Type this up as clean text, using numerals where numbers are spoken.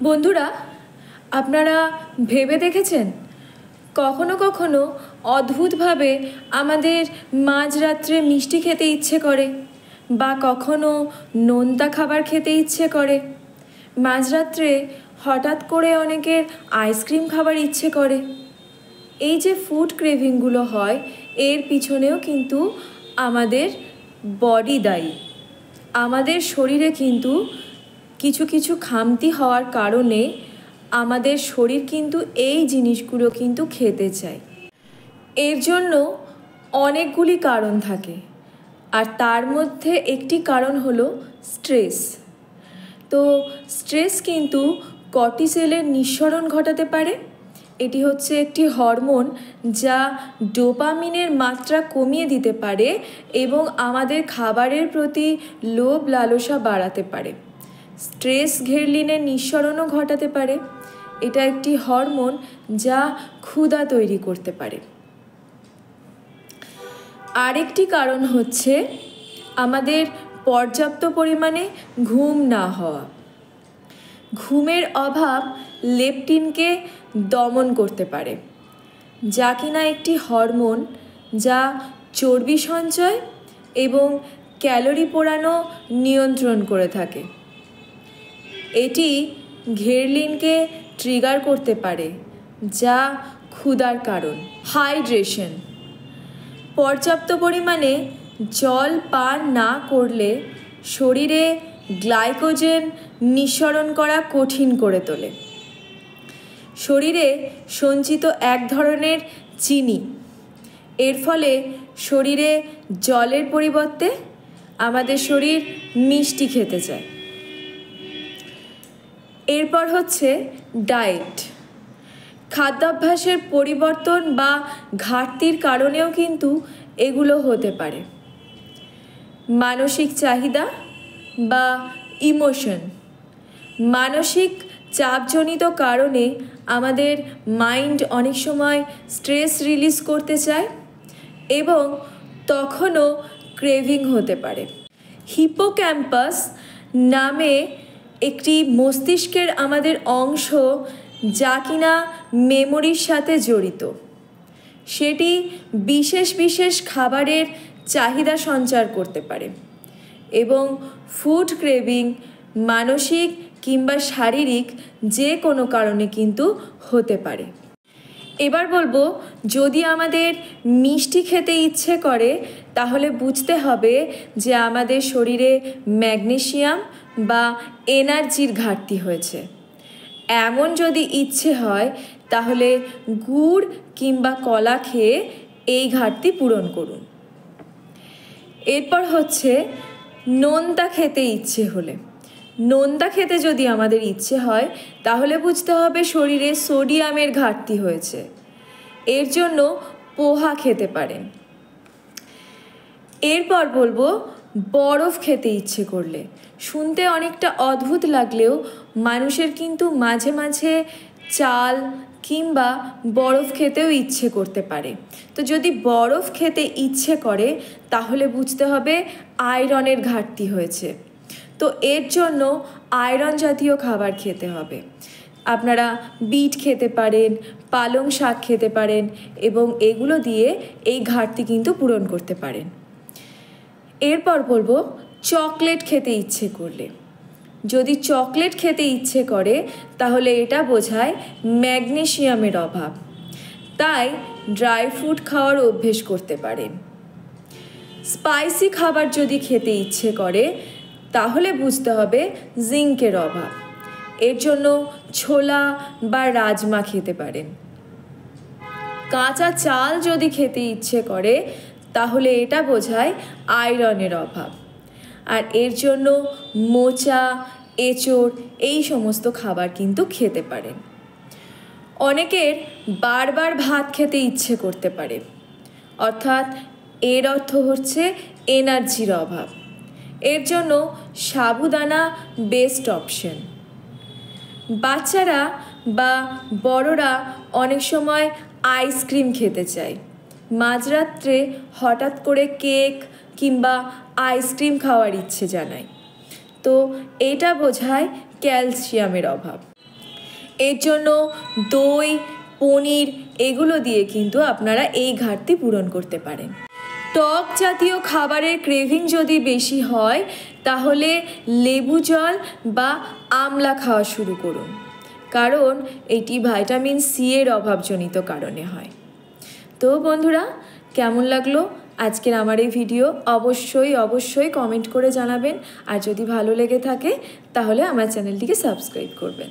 বন্ধুরা, আপনারা ভেবে দেখেছেন কখনো কখনো অদ্ভুতভাবে আমাদের মাঝরাত্রে মিষ্টি খেতে ইচ্ছে করে বা কখনো নোনতা খাবার খেতে ইচ্ছে করে। মাঝরাত্রে হঠাৎ করে অনেকের আইসক্রিম খাবার ইচ্ছে করে। এই যে ফুড ক্রেভিংগুলো হয়, এর পিছনেও কিন্তু আমাদের বডি দায়ী। আমাদের শরীরে কিন্তু কিছু কিছু খামতি হওয়ার কারণে আমাদের শরীর কিন্তু এই জিনিসগুলো কিন্তু খেতে চায়। এর জন্য অনেকগুলি কারণ থাকে, আর তার মধ্যে একটি কারণ হলো স্ট্রেস। তো স্ট্রেস কিন্তু কর্টিসলের নিঃসরণ ঘটাতে পারে। এটি হচ্ছে একটি হরমোন যা ডোপামিনের মাত্রা কমিয়ে দিতে পারে এবং আমাদের খাবারের প্রতি লোভ লালসা বাড়াতে পারে। স্ট্রেস ঘেরলিনের নিঃসরণও ঘটাতে পারে। এটা একটি হরমোন যা ক্ষুধা তৈরি করতে পারে। আরেকটি কারণ হচ্ছে আমাদের পর্যাপ্ত পরিমাণে ঘুম না হওয়া। ঘুমের অভাব লেপটিনকে দমন করতে পারে, যা কিনা একটি হরমোন যা চর্বি সঞ্চয় এবং ক্যালোরি পোড়ানো নিয়ন্ত্রণ করে থাকে। এটি ঘেরলিনকে ট্রিগার করতে পারে, যা ক্ষুধার কারণ। হাইড্রেশন। পর্যাপ্ত পরিমাণে জল পান না করলে শরীরে গ্লাইকোজেন নিঃসরণ করা কঠিন করে তোলে। শরীরে সঞ্চিত এক ধরনের চিনি, এর ফলে শরীরে জলের পরিবর্তে আমাদের শরীর মিষ্টি খেতে চায়। এরপর হচ্ছে ডায়েট। খাদ্যাভ্যাসের পরিবর্তন বা ঘাটতির কারণেও কিন্তু এগুলো হতে পারে। মানসিক চাহিদা বা ইমোশন। মানসিক চাপজনিত কারণে আমাদের মাইন্ড অনেক সময় স্ট্রেস রিলিজ করতে চায় এবং তখনও ক্রেভিং হতে পারে। হিপোক্যাম্পাস নামে একটি মস্তিষ্কের আমাদের অংশ যা কিনা মেমোরির সাথে জড়িত, সেটি বিশেষ বিশেষ খাবারের চাহিদা সঞ্চার করতে পারে এবং ফুড ক্রেভিং মানসিক কিংবা শারীরিক যে কোনো কারণে কিন্তু হতে পারে। এবার বলবো, যদি আমাদের মিষ্টি খেতে ইচ্ছে করে তাহলে বুঝতে হবে যে আমাদের শরীরে ম্যাগনেসিয়াম বা এনার্জির ঘাটতি হয়েছে। এমন যদি ইচ্ছে হয় তাহলে গুড় কিংবা কলা খেয়ে এই ঘাটতি পূরণ করুন। এরপর হচ্ছে নোনতা খেতে ইচ্ছে হলে। নোনতা খেতে যদি আমাদের ইচ্ছে হয় তাহলে বুঝতে হবে শরীরে সোডিয়ামের ঘাটতি হয়েছে। এর জন্য পোহা খেতে পারেন। এরপর বলবো, বরফ খেতে ইচ্ছে করলে। শুনতে অনেকটা অদ্ভুত লাগলেও মানুষের কিন্তু মাঝে মাঝে চাল কিংবা বরফ খেতেও ইচ্ছে করতে পারে। তো যদি বরফ খেতে ইচ্ছে করে তাহলে বুঝতে হবে আয়রনের ঘাটতি হয়েছে। তো এর জন্য আয়রন জাতীয় খাবার খেতে হবে। আপনারা বিট খেতে পারেন, পালং শাক খেতে পারেন এবং এগুলো দিয়ে এই ঘাটতি কিন্তু পূরণ করতে পারেন। এরপর বলবো, চকলেট খেতে ইচ্ছে করলে। যদি চকলেট খেতে ইচ্ছে করে তাহলে এটা বোঝায় ম্যাগনেসিয়ামের অভাব, তাই ড্রাই ফ্রুট খাওয়ার অভ্যেস করতে পারেন। স্পাইসি খাবার যদি খেতে ইচ্ছে করে তাহলে বুঝতে হবে জিঙ্কের অভাব। এর জন্য ছোলা বা রাজমা খেতে পারেন। কাঁচা চাল যদি খেতে ইচ্ছে করে তাহলে এটা বোঝায় আয়রনের অভাব, আর এর জন্য মোচা, এঁচোড় এই সমস্ত খাবার কিন্তু খেতে পারেন। অনেকের বারবার ভাত খেতে ইচ্ছে করতে পারে, অর্থাৎ এর অর্থ হচ্ছে এনার্জির অভাব। এর জন্য সাবুদানা বেস্ট অপশন। বাচ্চারা বা বড়রা অনেক সময় আইসক্রিম খেতে চায়। মাঝরাত্রে হঠাৎ করে কেক কিংবা আইসক্রিম খাওয়ার ইচ্ছে জানায়। তো এটা বোঝায় ক্যালসিয়ামের অভাব। এর জন্য দই, পনির এগুলো দিয়ে কিন্তু আপনারা এই ঘাটতি পূরণ করতে পারেন। টক জাতীয় খাবারের ক্রেভিং যদি বেশি হয় তাহলে লেবু জল বা আমলা খাওয়া শুরু করুন, কারণ এটি ভিটামিন সি এর অভাবজনিত কারণে হয়। তো বন্ধুরা, কেমন লাগলো আজকের আমার এই ভিডিও? অবশ্যই কমেন্ট করে জানাবেন। আর যদি ভালো লেগে থাকে তাহলে আমার চ্যানেলটিকে সাবস্ক্রাইব করবেন।